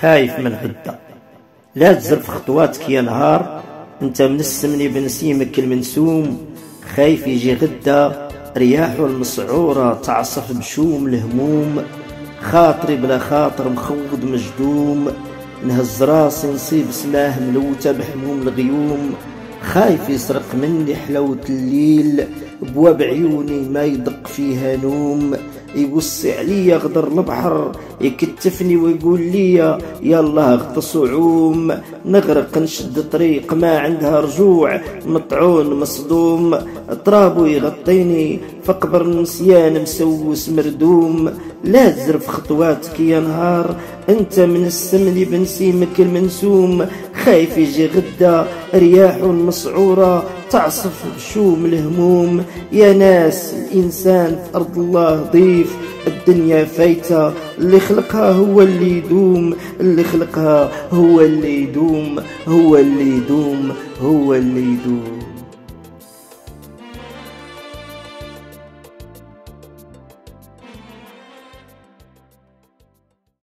خايف من غدا. لا تزرف خطواتك يا نهار، انت من السمني بنسيمك المنسوم. خايف يجي غدا رياح المسعورة تعصف بشوم الهموم. خاطري بلا خاطر مخوض مجدوم، نهز راسي نصيب سماه ملوتة بحموم الغيوم. خايف يسرق مني حلاوة الليل، بواب عيوني ما يدق فيها نوم. يوصي عليا غدر البحر، يكتفني ويقول لي يلا اغطس وعوم. نغرق نشد طريق ما عندها رجوع، مطعون مصدوم. ترابو يغطيني فقبر نسيان مسوس مردوم. لا تزرف خطواتك يا نهار، انت من السمن بنسيمك المنسوم. خايف يجي غدا رياح مسعورة تعصف بشوم الهموم. يا ناس الإنسان في أرض الله ضيف، الدنيا فايتة، اللي خلقها هو اللي يدوم. اللي خلقها هو اللي يدوم، هو اللي يدوم، هو اللي يدوم.